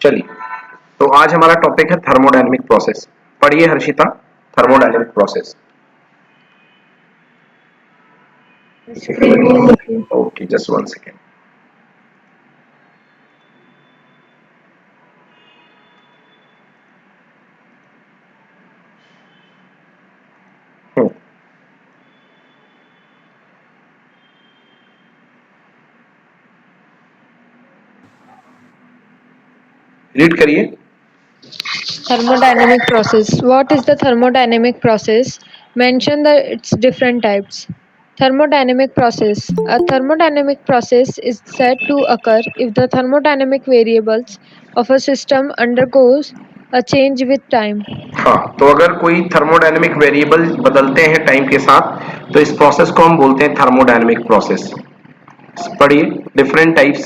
चलिए, तो आज हमारा टॉपिक है थर्मोडायनेमिक प्रोसेस। पढ़िए Harshita, thermodynamic process. Screen name okay. Okay, just one second. Read करिए। Thermodynamic process. What is the thermodynamic process? Mention its different types. Thermodynamic process. A thermodynamic process is said to occur if the thermodynamic variables of a system undergoes a change with time. हाँ, तो अगर कोई thermodynamic variable बदलते हैं time के साथ, तो इस प्रोसेस को हम बोलते हैं थर्मोडायनेमिक प्रोसेस। पढ़िए different types.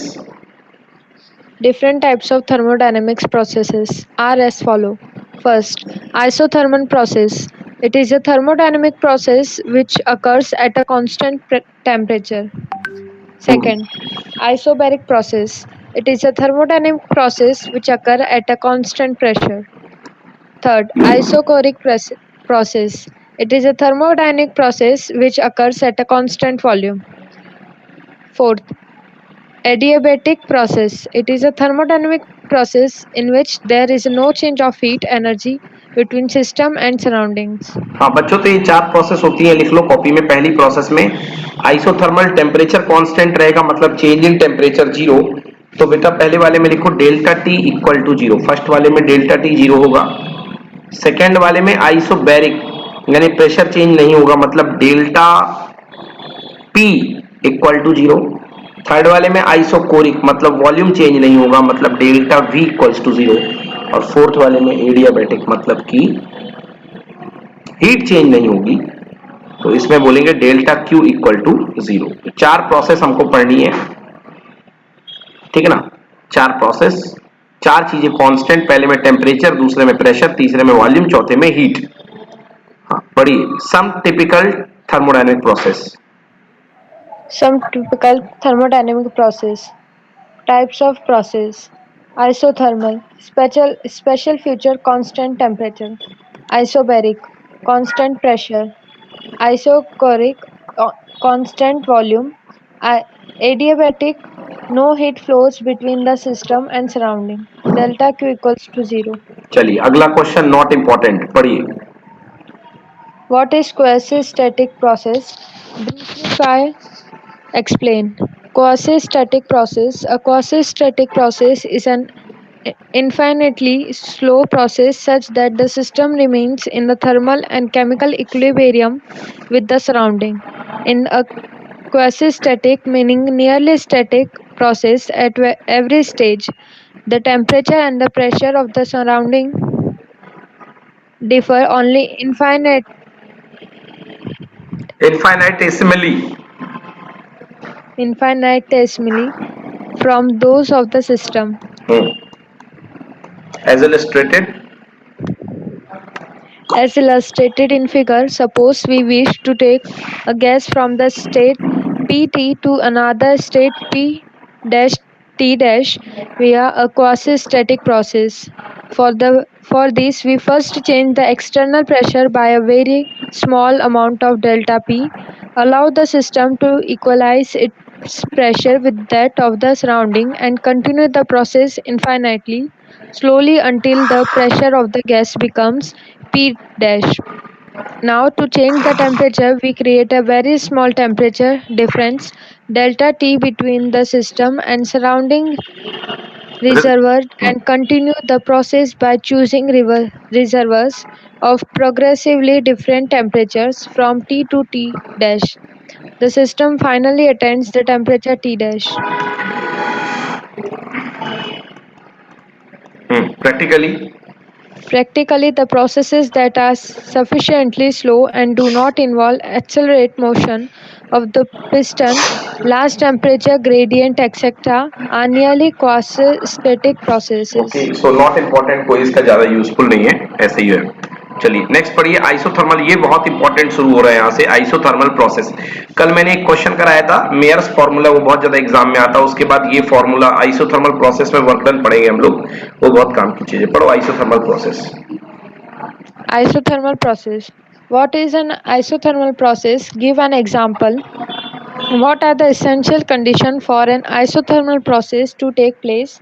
Different types of thermodynamics processes are as follow. First, isothermal process. It is a thermodynamic process which occurs at a constant temperature. Second, isobaric process. It is a thermodynamic process which occurs at a constant pressure. Third, isochoric process. It is a thermodynamic process which occurs at a constant volume. Fourth, adiabatic process. It is a thermodynamic process in which there is no change of heat energy between system and surroundings. हाँ बच्चों, तो ये 4 process होती है, लिख लो copy में। पहली process में आइसोथर्मल टेम्परेचर कांस्टेंट रहेगा, मतलब चेंज इन टेम्परेचर जीरो। तो बेटा पहले वाले में लिखो delta T equal to zero. First वाले में डेल्टा टी जीरो होगा। सेकेंड वाले में आइसोबैरिक यानी प्रेशर चेंज नहीं होगा, मतलब delta P equal to zero. Third वाले में आइसोकोरिक मतलब वॉल्यूम चेंज नहीं होगा, मतलब delta V equals to zero. और फोर्थ वाले में एडियाबैटिक मतलब कि हीट चेंज नहीं होगी, तो इसमें बोलेंगे delta Q equal to zero. तो 4 प्रोसेस हमको पढ़नी है, ठीक है ना। 4 प्रोसेस, 4 चीजें कांस्टेंट। पहले में टेम्परेचर, दूसरे में प्रेशर, तीसरे में वॉल्यूम, चौथे में हीट। हाँ पढ़िए। Some typical thermodynamic process. Some typical thermodynamic process. Types of process. Isothermal, special feature constant temperature. Isobaric, constant pressure. Isochoric, constant volume. Adiabatic, no heat flows between the system and surrounding. Delta Q equals to 0. चलिए अगला question not important, पढ़िए। What is quasi-static process? Briefly try explain. Quasi-static process. A quasi-static process is an infinitely slow process such that the system remains in the thermal and chemical equilibrium with the surrounding. In a quasi-static, meaning nearly static process at every stage, the temperature and the pressure of the surrounding differ only infinitesimally. infinitesimally from those of the system. As illustrated. As illustrated in figure, suppose we wish to take a gas from the state Pt to another state P dash T dash via a quasi-static process. For this, we first change the external pressure by a very small amount of delta P, allow the system to equalize its pressure with that of the surrounding, and continue the process infinitely, slowly until the pressure of the gas becomes P dash. Now to change the temperature, we create a very small temperature difference delta T between the system and surrounding reservoir and continue the process by choosing reservoirs of progressively different temperatures from T to T dash. The system finally attains the temperature T dash. Practically. Practically, the processes that are sufficiently slow and do not involve accelerate motion of the piston, large temperature gradient, etc., are nearly quasi-static processes. Okay, so not important, कोई इसका ज्यादा useful नहीं है, ऐसे ही है। चलिए next पढ़िए isothermal, ये बहुत इंपॉर्टेंट शुरू हो रहा है यहाँ से आइसोथर्मल प्रोसेस। कल मैंने एक क्वेश्चन कराया था मेयर्स फॉर्मूला, वो बहुत ज्यादा एग्जाम में आता है, उसके बाद ये फॉर्मूला आइसोथर्मल प्रोसेस में वर्क डन पढ़ेंगे हम लोग, वो बहुत काम की चीज है। पढ़ो isothermal process. Isothermal process. What is an isothermal process? Give an example. What are the essential conditions for an isothermal process to take place?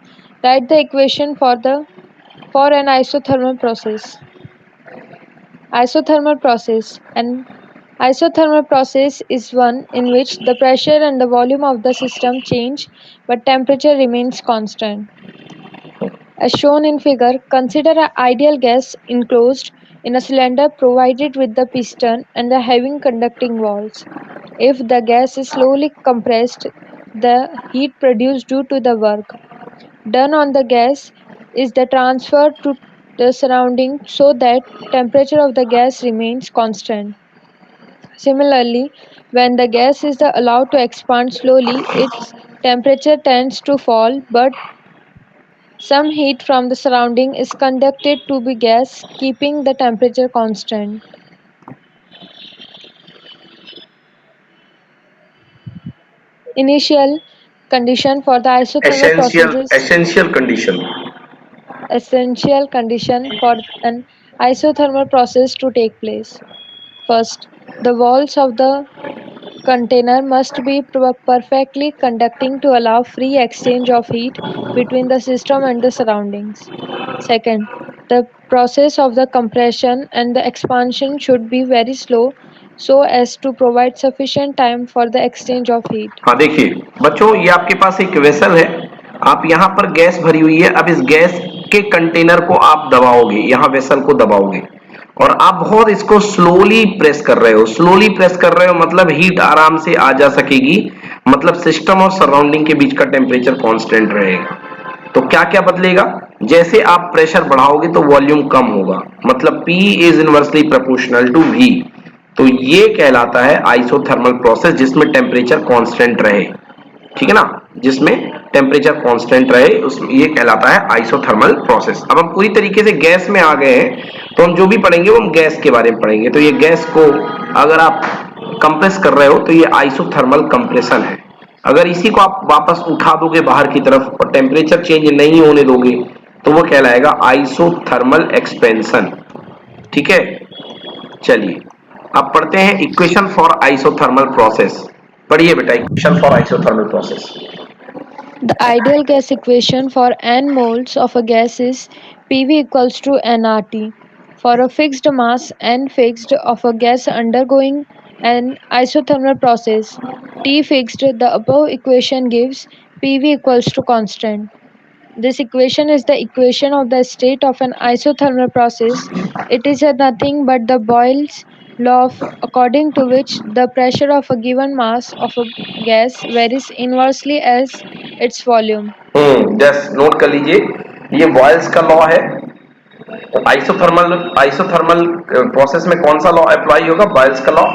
Write the equation for an isothermal process. Isothermal process. An isothermal process is one in which the pressure and the volume of the system change but temperature remains constant. As shown in figure, consider an ideal gas enclosed in a cylinder provided with the piston and the having conducting walls. If the gas is slowly compressed, the heat produced due to the work done on the gas is the transfer to the surrounding so that temperature of the gas remains constant. Similarly, when the gas is allowed to expand slowly, its temperature tends to fall, but some heat from the surrounding is conducted to the gas, keeping the temperature constant. Initial condition for the isothermal process is essential condition. essential condition for an isothermal process to take place. First, the walls of the container must be perfectly conducting to allow free exchange of heat between the system and the surroundings. Second, the process of the compression and the expansion should be very slow so as to provide sufficient time for the exchange of heat. हाँ देखिए बच्चों, ये आपके पास एक vessel है, आप यहाँ पर गैस भरी हुई है, अब इस गैस के कंटेनर को आप दबाओगे, यहाँ वेसल को दबाओगे और आप बहुत इसको स्लोली प्रेस कर रहे हो। स्लोली प्रेस कर रहे हो मतलब हीट आराम से आ जा सकेगी, मतलब सिस्टम और सराउंडिंग के बीच का टेम्परेचर कांस्टेंट रहेगा। तो क्या क्या बदलेगा, जैसे आप प्रेशर बढ़ाओगे तो वॉल्यूम कम होगा, मतलब P is inversely proportional to V। तो ये कहलाता है आइसोथर्मल प्रोसेस जिसमें टेम्परेचर कांस्टेंट रहे, ठीक है ना, जिसमें टेम्परेचर कांस्टेंट रहे उस ये कहलाता है आइसोथर्मल प्रोसेस। अब हम पूरी तरीके से गैस में आ गए हैं, तो हम जो भी पढ़ेंगे वो हम गैस के बारे में पढ़ेंगे। तो ये गैस को अगर आप कंप्रेस कर रहे हो तो ये आइसोथर्मल कंप्रेशन है। अगर इसी को आप वापस उठा दोगे बाहर की तरफ और टेम्परेचर चेंज नहीं होने दोगे तो वो कहलाएगा आइसोथर्मल एक्सपेंशन, ठीक है। चलिए अब पढ़ते हैं इक्वेशन फॉर आइसोथर्मल प्रोसेस। पढ़िए बेटा equation for isothermal process. The ideal gas equation for n moles of a gas is PV equals to nRT. For a fixed mass n fixed of a gas undergoing an isothermal process T fixed, the above equation gives PV equals to constant. This equation is the equation of the state of an isothermal process. It is nothing but the Boyle's law according to which the pressure of a given mass of a gas varies inversely as its volume. Just note कर लीजिए, ये boils का law है। तो isothermal isothermal process में कौन सा law apply होगा, बॉयल्स का लॉ।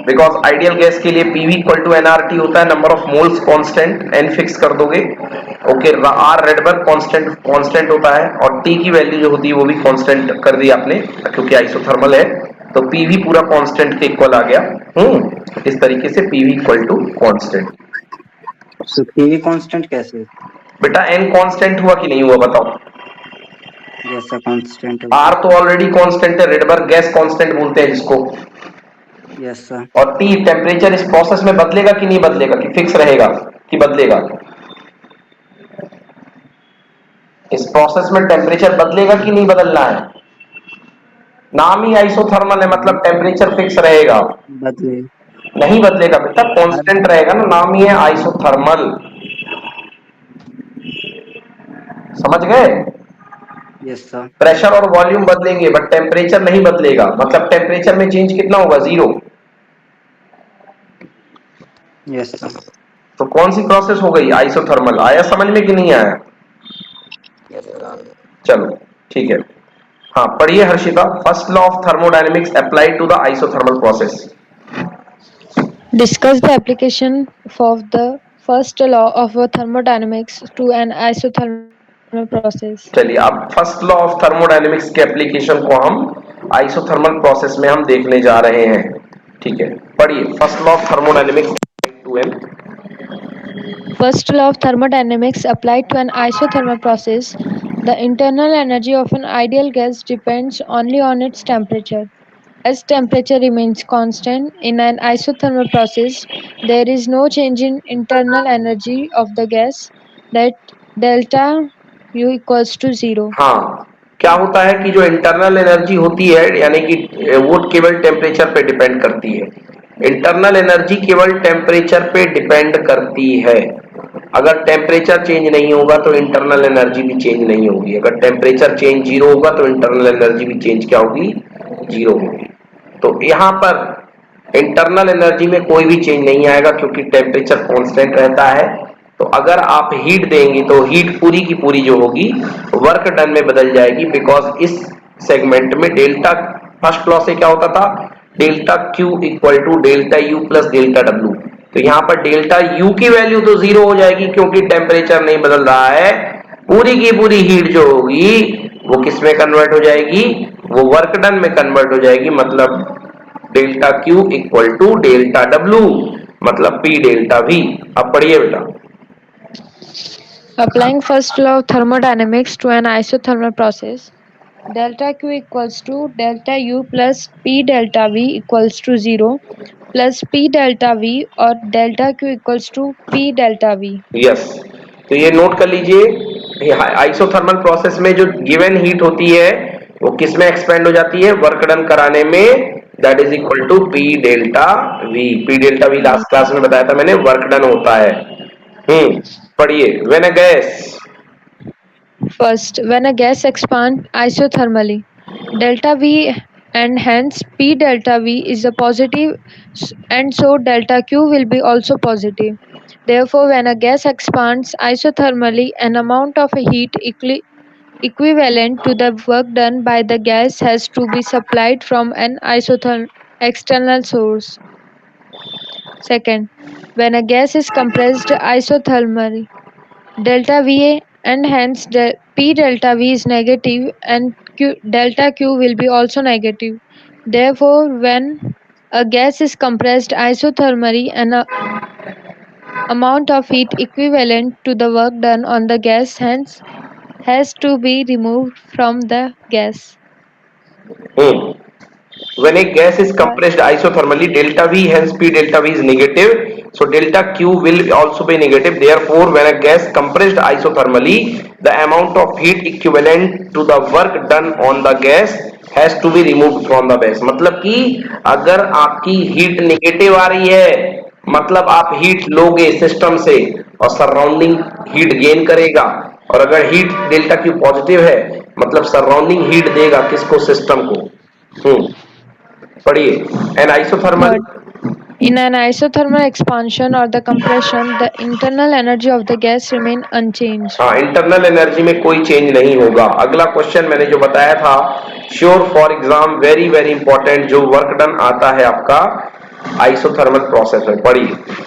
बिकॉज आइडियल गैस के लिए पीवी इक्वल टू एनआरटी होता है, number of moles constant, N fix कर दोगे, okay. R Rydberg constant constant होता है और टी की वैल्यू जो होती है वो भी कांस्टेंट कर दी आपने क्योंकि आइसोथर्मल है, तो पीवी पूरा कांस्टेंट के इक्वल आ गया। इस तरीके से पीवी इक्वल टू कांस्टेंट। तो पीवी कांस्टेंट कैसे? बेटा एन कांस्टेंट हुआ कि नहीं हुआ बताओ। जैसा कांस्टेंट आर तो ऑलरेडी कांस्टेंट है, रेडबर्ग गैस कांस्टेंट बोलते हैं जिसको। Yes sir. और टी टेम्परेचर इस प्रोसेस में बदलेगा कि नहीं बदलेगा, कि फिक्स रहेगा कि बदलेगा। इस प्रोसेस में टेम्परेचर बदलेगा कि नहीं बदलना है। नाम ही आइसोथर्मल है मतलब टेम्परेचर फिक्स रहेगा, बदले नहीं बदलेगा बेटा, कांस्टेंट रहेगा ना, नाम ही है आइसोथर्मल। समझ गए। Yes sir. प्रेशर और वॉल्यूम बदलेंगे बट टेम्परेचर नहीं बदलेगा, मतलब टेम्परेचर में चेंज कितना होगा, 0। Yes sir. तो कौन सी प्रोसेस हो गई, आइसोथर्मल। आया समझ में कि नहीं आया। चलो ठीक है, हाँ पढ़िए Harshita. First law of thermodynamics applied to the isothermal process. Discuss the application of the first law of thermodynamics to an isothermal process. चलिए अब फर्स्ट लॉ ऑफ थर्मोडायनेमिक्स के एप्लीकेशन को हम आइसोथर्मल प्रोसेस में हम देखने जा रहे हैं। ठीक है, पढ़िए first law of thermodynamics 2m। First law of thermodynamics applied to an isothermal process. The internal energy of an ideal gas depends only on its temperature. As temperature remains constant in an isothermal process, there is no change in internal energy of the gas. That delta U equals to zero. हाँ, क्या होता है कि जो internal energy होती है यानी कि वो केवल टेम्परेचर पे डिपेंड करती है। इंटरनल एनर्जी केवल टेम्परेचर पे डिपेंड करती है। अगर टेम्परेचर चेंज नहीं होगा तो इंटरनल एनर्जी भी चेंज नहीं होगी। अगर टेम्परेचर चेंज जीरो होगा तो इंटरनल एनर्जी भी चेंज क्या होगी? जीरो होगी। तो यहाँ पर इंटरनल एनर्जी में कोई भी चेंज नहीं आएगा क्योंकि टेम्परेचर कांस्टेंट रहता है। तो अगर आप हीट देंगे तो हीट पूरी की पूरी जो होगी वर्क डन में बदल जाएगी, बिकॉज इस सेगमेंट में डेल्टा फर्स्ट लॉ से क्या होता था? Delta Q equal to delta U plus delta W. तो यहाँ पर डेल्टा यू की वैल्यू तो जीरो हो जाएगी क्योंकि टेम्परेचर नहीं बदल रहा है। पूरी की पूरी हीट जो होगी वो किस में कन्वर्ट हो जाएगी? वो वर्क डन में कन्वर्ट हो जाएगी। मतलब delta Q equal to delta W मतलब पी डेल्टा वी। अब पढ़िए बेटा। Applying first law of thermodynamics to an isothermal process, delta Q equals to delta U plus P delta V equals to 0 plus P delta V or delta Q equals to P delta V. Yes, तो ये note कर लीजिए isothermal process में जो given heat होती है वो किस में एक्सपेंड हो जाती है? वर्क डन कराने में। That is equal to P delta V. P delta V last class में बताया था मैंने, वर्क डन होता है। पढ़िए when a gas. First, when a gas expands isothermally, delta V and hence P delta V is a positive and so delta Q will be also positive. Therefore, when a gas expands isothermally, an amount of heat equivalent to the work done by the gas has to be supplied from an external source. Second, when a gas is compressed isothermally, delta VA and hence P delta V is negative and delta Q will be also negative. Therefore, when a gas is compressed isothermally, an amount of heat equivalent to the work done on the gas hence has to be removed from the gas. When a gas is compressed isothermally, delta V hence P delta V is negative. So delta Q will also be negative. Therefore, when a gas compressed isothermally, the amount of heat equivalent to the work done on the gas has to be removed from the gas. मतलब कि अगर आपकी heat negative आ रही है मतलब आप heat लोगे system से और सराउंडिंग हीट गेन करेगा, और अगर हीट डेल्टा क्यू पॉजिटिव है मतलब सराउंडिंग हीट देगा किसको? सिस्टम को। पढ़िए N isothermal. Third, in an isothermal expansion or the compression, the internal energy of the gas remain unchanged. हाँ, इंटरनल एनर्जी में कोई चेंज नहीं होगा। अगला क्वेश्चन मैंने जो बताया था sure for exam, very very important, जो वर्क डन आता है आपका आइसोथर्मल प्रोसेस में। पढ़िए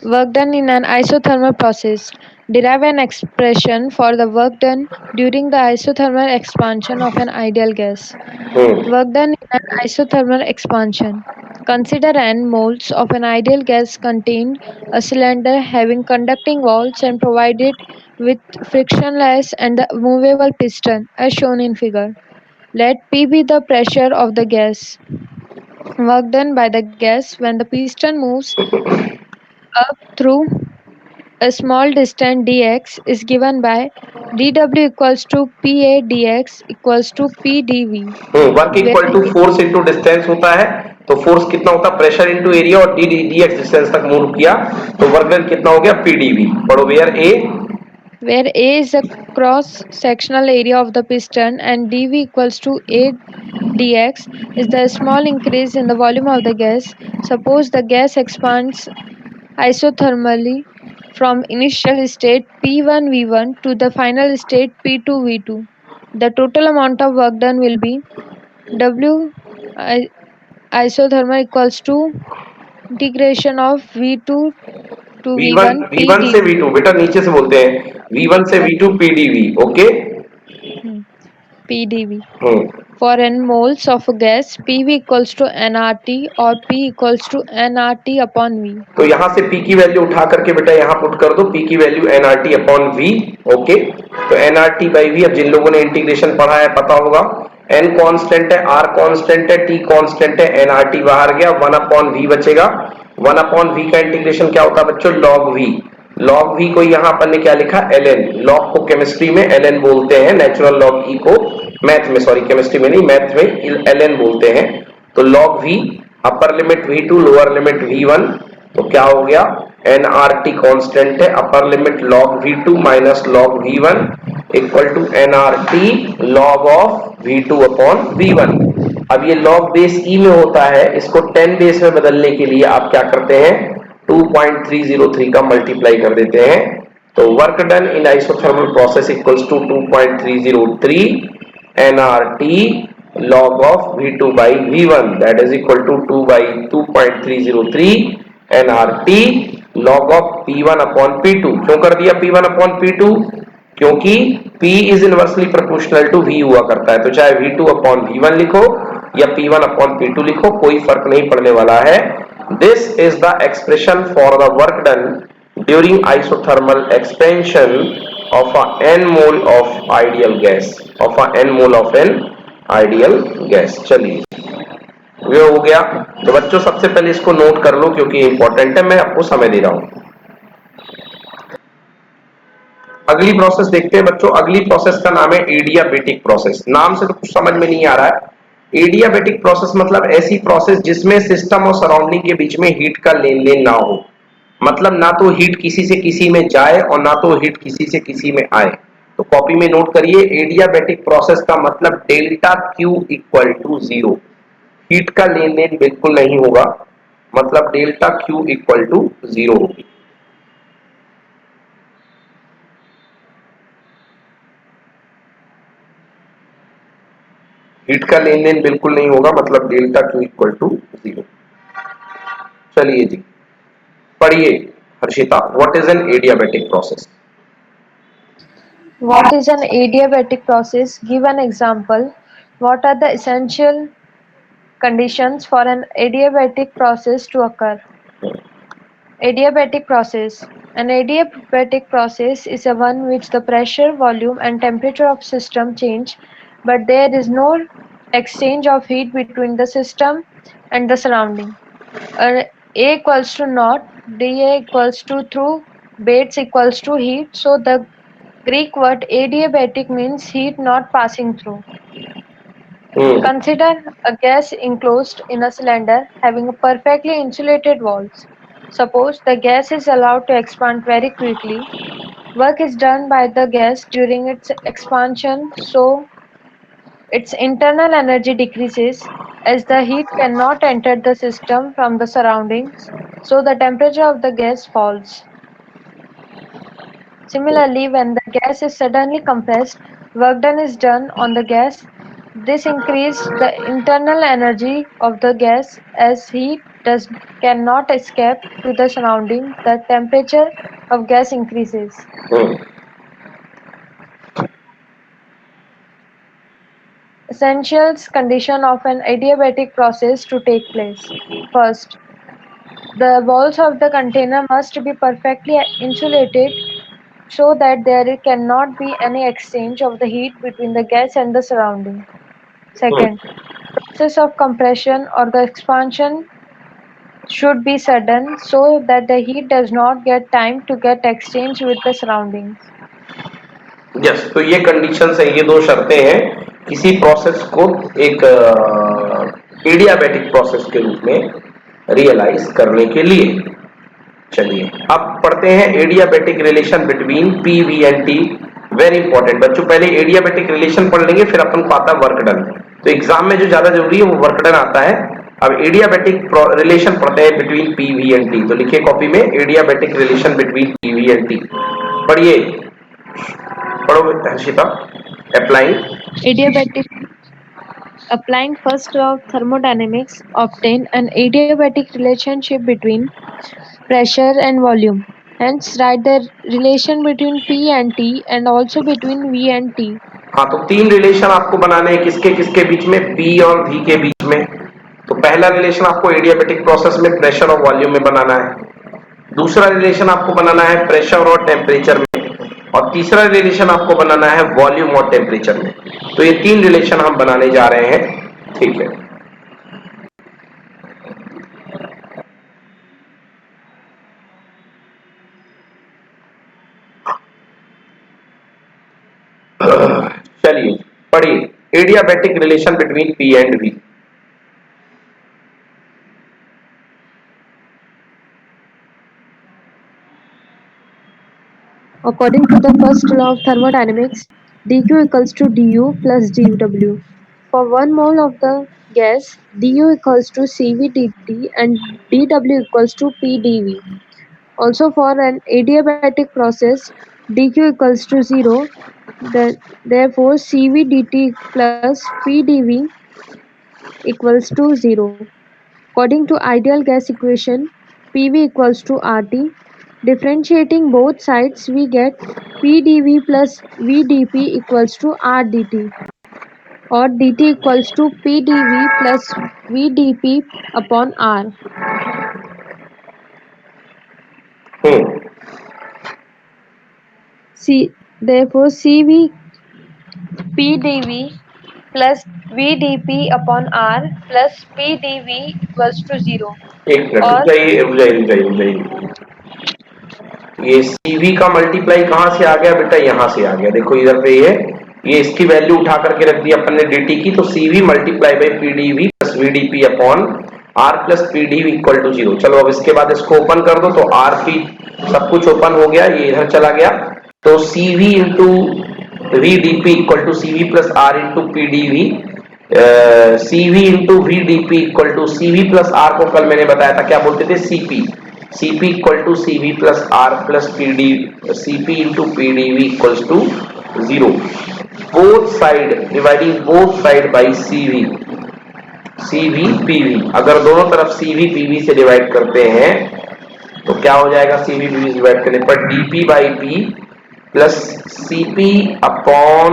Work done in an isothermal process. Derive an expression for the work done during the isothermal expansion of an ideal gas. Work done in an isothermal expansion. Consider n moles of an ideal gas contained a cylinder having conducting walls and provided with frictionless and movable piston as shown in figure. Let P be the pressure of the gas. Work done by the gas when the piston moves up through a small distance dx is given by dw equals to pa dx equals to p dv. Work equal to force into distance होता है। तो force कितना होता है? Pressure into area, और D D X distance तक move किया तो वर्क डन कितना हो गया? पीडीवी। पढ़ो where a. where a is the cross sectional area of the piston and dv equals to a dx is the small increase in the volume of the gas. Suppose the gas expands isothermally from initial state P1 V1 to the final state P2 V2. The total amount of work done will be W isothermal equals to integration of V2 to to V1 V1 V1 से PdV. V2 बेटा नीचे से बोलते हैं V1 से V2 PdV okay PdV. Hmm For n moles of a gas, PV equals to nRT or P equals to nRT upon V. तो यहां से P की वैल्यू उठा करके बेटा यहां पुट कर दो P की value nRT upon V okay तो nRT बाई V अब जिन लोगों ने इंटीग्रेशन पढ़ा है पता होगा n कांस्टेंट है r कांस्टेंट है t कांस्टेंट है nRT बाहर गया 1 अपॉन V बचेगा 1 अपॉन V का इंटीग्रेशन क्या होता है बच्चों log V को यहां अपन ने क्या लिखा ln log को केमिस्ट्री में ln बोलते हैं नेचुरल log E को मैथ में सॉरी केमिस्ट्री में नहीं मैथ में ln बोलते हैं तो log V upper limit V2 lower limit V1 तो क्या हो गया nRT कांस्टेंट है upper limit log V2 minus log V1 equal to nRT log of V2 upon V1 अब ये log बेस E में होता है इसको 10 बेस में बदलने के लिए आप क्या करते हैं 2.303 का मल्टीप्लाई कर देते हैं तो work done in isothermal process equals to 2.303 nRT log of V2 by V1 that is equal to 2 by 2.303 nRT log of P1 upon P2 क्यों कर दिया P1 upon P2 क्योंकि P is inversely proportional to V हुआ करता है तो चाहे V2 upon V1 लिखो या P1 upon P2 लिखो कोई फर्क नहीं पड़ने वाला है This is the expression for the work done during isothermal expansion of a n mole of ideal gas चलिए ये हो गया तो बच्चों सबसे पहले इसको नोट कर लो क्योंकि इंपॉर्टेंट है मैं आपको समय दे रहा हूं अगली प्रोसेस देखते हैं बच्चों अगली प्रोसेस का नाम है एडियाबेटिक प्रोसेस नाम से तो कुछ समझ में नहीं आ रहा है एडियाबेटिक प्रोसेस मतलब ऐसी प्रोसेस जिसमें सिस्टम और सराउंडिंग के बीच में हीट का लेन देन ना हो मतलब ना तो हीट किसी से किसी में जाए और ना तो हीट किसी से किसी में आए तो कॉपी में नोट करिए एडियाबेटिक प्रोसेस का मतलब delta Q equal to 0 heat का लेन देन बिल्कुल नहीं होगा मतलब डेल्टा क्यू इक्वल टू 0 होगी हीट का लेन देन बिल्कुल नहीं होगा मतलब डेल्टा क्यू इक्वल टू 0 चलिए जी पढ़िए Harshita what is an adiabatic process What is an adiabatic process? Give an example. What are the essential conditions for an adiabatic process to occur? Adiabatic process. An adiabatic process is a one which the pressure, volume and temperature of system change, but there is no exchange of heat between the system and the surrounding. A equals to naught, dA equals to through, Bates equals to heat. So the Greek word adiabatic means heat not passing through. Consider a gas enclosed in a cylinder having a perfectly insulated walls. Suppose the gas is allowed to expand very quickly. Work is done by the gas during its expansion, so its internal energy decreases as the heat cannot enter the system from the surroundings, so the temperature of the gas falls. Similarly, when the gas is suddenly compressed, work done is done on the gas. This increases the internal energy of the gas as heat cannot escape to the surrounding. The temperature of gas increases. Essentials condition of an adiabatic process to take place. First, the walls of the container must be perfectly insulated so that there cannot be any exchange of the heat between the gas and the surrounding. Second, process of compression or the expansion should be sudden so that the heat does not get time to get exchanged with the surroundings. Yes तो ये conditions है ये दो शर्तें हैं किसी process को एक एडियाबेटिक प्रोसेस के रूप में रियलाइज करने के लिए चलिए अब पढ़ते हैं adiabatic relation between P V and T very important बच्चों पहले एडियाबेटिक रिलेशन पढ़ लेंगे फिर अपन को आता है वर्क डन तो एग्जाम में जो ज्यादा जरूरी है वो वर्क डन आता है अब एडियाबेटिक रिलेशन पढ़ते हैं between P V and T तो लिखिए कॉपी में adiabatic relation between P V and T पढ़िए पढ़ो Harshita applying Adiabatic Applying first law of thermodynamics obtain an adiabatic relationship between pressure and volume. Hence, write the relation between P and T and also between V and T. हाँ, तो तीन relation आपको बनाने हैं, किसके किसके बीच में, P और V के बीच में। तो पहला रिलेशन आपको एडियाबेटिक प्रोसेस में प्रेशर और वॉल्यूम में बनाना है, दूसरा रिलेशन आपको बनाना है प्रेशर और टेम्परेचर में, और तीसरा रिलेशन आपको बनाना है वॉल्यूम और टेम्परेचर में। तो ये तीन रिलेशन हम बनाने जा रहे हैं, ठीक है। चलिए पढ़िए adiabatic relation between P and V. According to the first law of thermodynamics, dq equals to du plus dw. For 1 mole of the gas, du equals to Cv dt and dw equals to P dv. Also, for an adiabatic process, dq equals to 0. Therefore, Cv dt plus P dv equals to 0. According to ideal gas equation, PV equals to RT. Differentiating both sides, we get PdV plus VdP equals to RdT, or dt equals to PdV plus VdP upon R. Therefore, CV PdV plus VdP upon R plus PdV equals to 0. एक minute और रुक जाइए। ये CV का multiply कहां से आ गया बेटा, यहां से आ गया। देखो इधर पे ये इसकी वैल्यू उठा करके रख दी अपन ने dt की, तो CV multiply by PdV plus VdP upon R plus PdV equal to 0। चलो अब इसके बाद इसको ओपन कर दो, तो R की सब कुछ ओपन हो गया, ये इधर चला गया, तो CV into VdP equal to CV plus R into PdV, CV into VdP equal to CV plus R को कल मैंने बताया था क्या बोलते थे, CP equal to CV plus R plus PD, CP into PdV equals to 0। Both side dividing both side by CV PV। अगर दोनों तरफ CV PV से डिवाइड करते हैं तो क्या हो जाएगा, CV PV से डिवाइड करने पर DP by P plus CP upon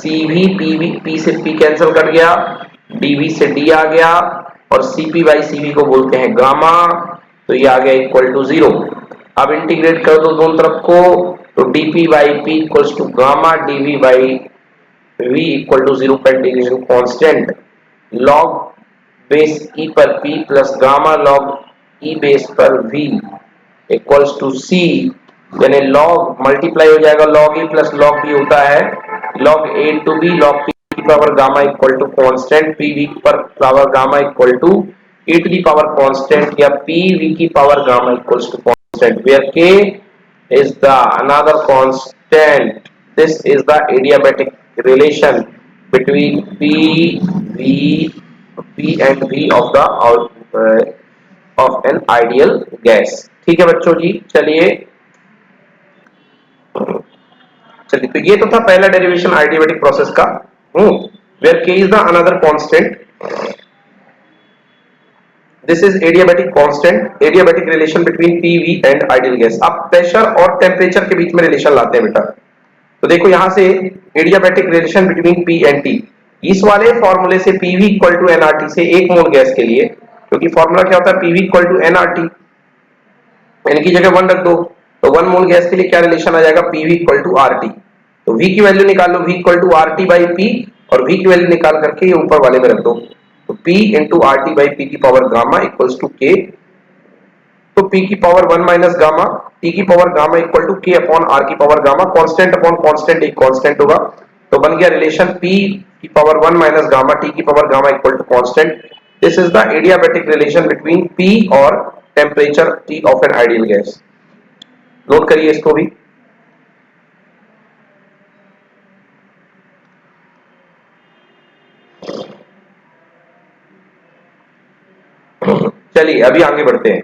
CV PV, P से P कैंसिल कट गया, DV से D आ गया, और CP बाई CV को बोलते हैं गामा, तो ये आ गया इक्वल टू 0। अब इंटीग्रेट कर दो दोनों तरफ को, तो DP by P equals to gamma DV by V equal to 0 पर integration constant log base E पर P plus gamma log E base पर V इक्वल्स टू C, यानी लॉग मल्टीप्लाई हो जाएगा, log E plus log B होता है log A into B log P की power gamma equal to constant PV पर power gamma equal to e to the power constant या PV की power gamma equals to constant where K is the another constant. This is the adiabatic relation between P and V of the of an ideal gas। ठीक है बच्चों जी, चलिए तो ये तो था पहला डेरिवेशन adiabatic प्रोसेस का, where K is the another constant। This is adiabatic constant, adiabatic relation between PV and ideal gas। अब प्रेशर और टेम्परेचर के बीच में रिलेशन लाते हैं बेटा। तो देखो यहां से adiabatic relation between P and T, इस वाले फॉर्मूले से PV इक्वल टू nRT से एक मोल गैस के लिए, क्योंकि फॉर्मूला क्या होता है, PV equal to nRT, n की जगह 1 रख दो, तो 1 मोल गैस के लिए क्या रिलेशन आ जाएगा, PV इक्वल टू RT। तो V की वैल्यू निकाल लो, V equal to RT by P, और V की वैल्यू निकाल करके ये ऊपर वाले में रख दो, तो P into RT by P की power gamma equals to K। तो P की पावर 1 माइनस गामा, T की power gamma equal to K upon R की power gamma, constant upon constant एक कांस्टेंट होगा, तो बन गया रिलेशन P की पावर 1 माइनस गामा T की power gamma equal to constant. This is the adiabatic relation between P और temperature T of an ideal gas. Note करिए इसको भी। चलिए अभी आगे बढ़ते हैं,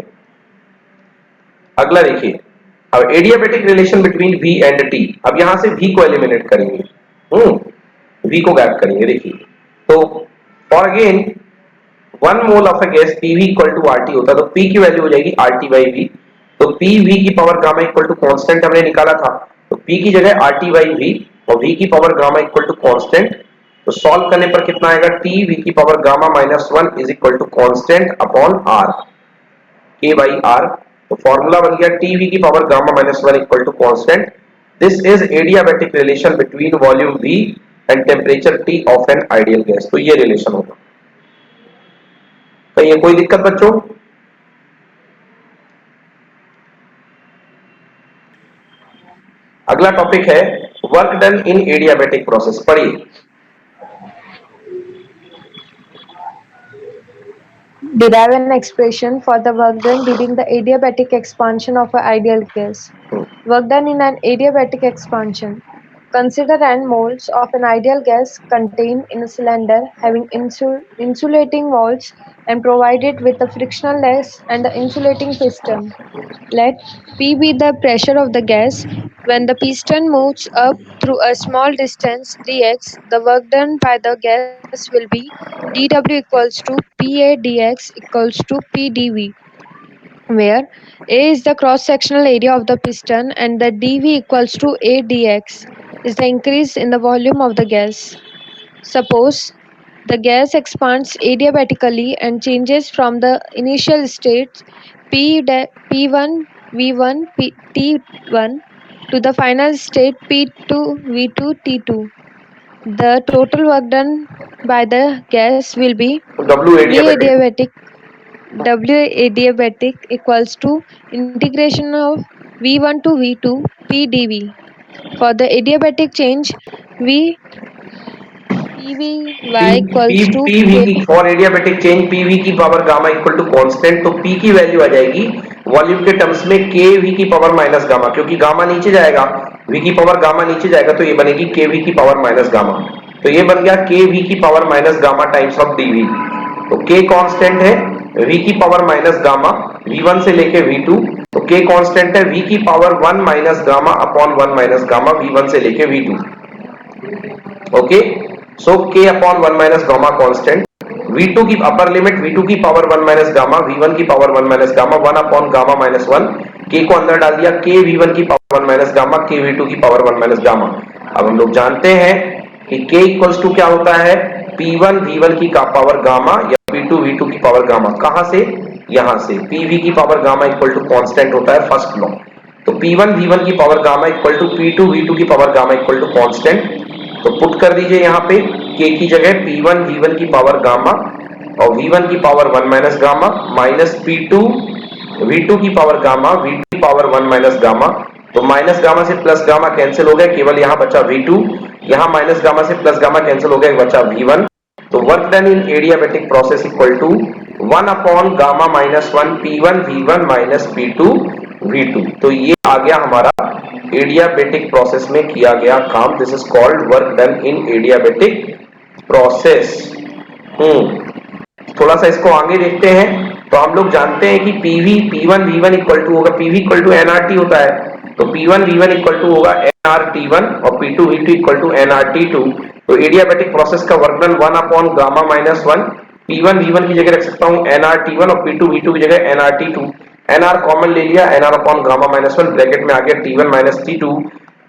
अगला देखिए। अब adiabatic relation between V and T, अब यहां से V को एलिमिनेट करेंगे, V को गैप करेंगे। देखिए तो for again 1 mole of a gas PV equal to RT होता है, तो P की वैल्यू हो जाएगी RT बाई V, तो पी वी की power gamma equal to constant हमने निकाला था, तो पी की जगह आर टी बाई वी और वी की power gamma equal to constant, तो सॉल्व करने पर कितना आएगा, टी वी की power gamma minus 1 is equal to constant upon R K by R. तो फॉर्मूला बन गया टी वी की power gamma minus 1 equal to constant. This is adiabatic relation between volume we and temperature T of an ideal gas. तो ये relation होगा। कहीं कोई दिक्कत बच्चों? अगला टॉपिक है work done in adiabatic process. पढ़िए। Derive an expression for the work done during the adiabatic expansion of an ideal gas. Work done in an adiabatic expansion. Consider n moles of an ideal gas contained in a cylinder having insulating walls and provided with a frictionless and the insulating piston. Let P be the pressure of the gas. When the piston moves up through a small distance dx, the work done by the gas will be dW equals to PA dx equals to PdV, where A is the cross-sectional area of the piston and the dV equals to A dx is the increase in the volume of the gas. Suppose the gas expands adiabatically and changes from the initial states P1, V1, T1 to the final state P2, V2, T2. The total work done by the gas will be W V adiabatic equals to integration of V1 to V2 P dV. For the adiabatic change, V PVy equals to PV की for adiabatic change PV की power gamma equal to constant, तो P की value आ जाएगी volume के terms में K V की power minus gamma, क्योंकि गामा नीचे जाएगा, वी की पावर गामा नीचे जाएगा, तो ये बनेगी के वी की पावर माइनस गामा। तो ये बन गया के वी की power minus gamma times of DV. तो के कांस्टेंट है, वी की पावर माइनस गामा V1 से लेके V2, तो के कांस्टेंट है V की power 1 minus gamma upon 1 minus gamma V1 से लेके V2। ओके, सो k upon 1 minus gamma constant, V2 की अपर लिमिट V2 की पावर 1 माइनस गामा, V1 की power 1 minus gamma, 1 upon gamma minus 1, k को अंदर डाल दिया, k V1 की power 1 minus gamma, k V2 की पावर 1 माइनस गामा। अब हम लोग जानते हैं कि k इक्वल्स टू क्या होता है, P1 V1 की पावर गामा या P2 V2 की पावर गामा। कहां से? यहां से PV की power gamma equal to constant होता है फर्स्ट लॉ। तो P1 V1 की power gamma equal to P2 V2 की power gamma equal to constant. तो पुट कर दीजिए यहाँ पे k की जगह P1 V1 की पावर गामा और V1 की power 1 minus gamma minus P2 V2 की पावर गामा, V2 की पावर 1 माइनस गामा। तो माइनस गामा से प्लस गामा कैंसिल हो गया, केवल यहाँ बचा V2, यहाँ माइनस गामा से प्लस गामा कैंसिल हो गया, बचा V1। तो work done in adiabatic process equal to 1 upon gamma minus 1 P1 V1 minus P2 V2। तो ये आ गया हमारा एडियाबैटिक प्रोसेस में किया गया काम। This is called work done in adiabatic process. थोड़ा सा इसको आगे देखते हैं। तो हम लोग जानते हैं कि PV P1 V1 equal to होगा, PV इक्वल टू NRT होता है, तो P1 V1 इक्वल टू होगा NRT1 और P2 V2 equal to NRT2। तो एडियाबैटिक प्रोसेस का work done 1 upon gamma minus 1, P1 V1 की जगह रख सकता हूं NRT1 और P2 V2 की जगह NRT2। NR कॉमन ले लिया, NR upon gamma minus 1, bracket में आ गया T1 minus T2।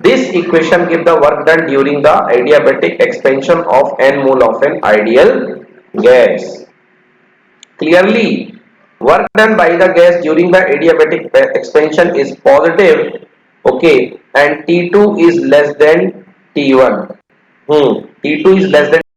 This equation give the work done during the adiabatic expansion of n mole of an ideal gas. Clearly, work done by the gas during the adiabatic expansion is positive, okay, and T2 is less than T1. T2 is less than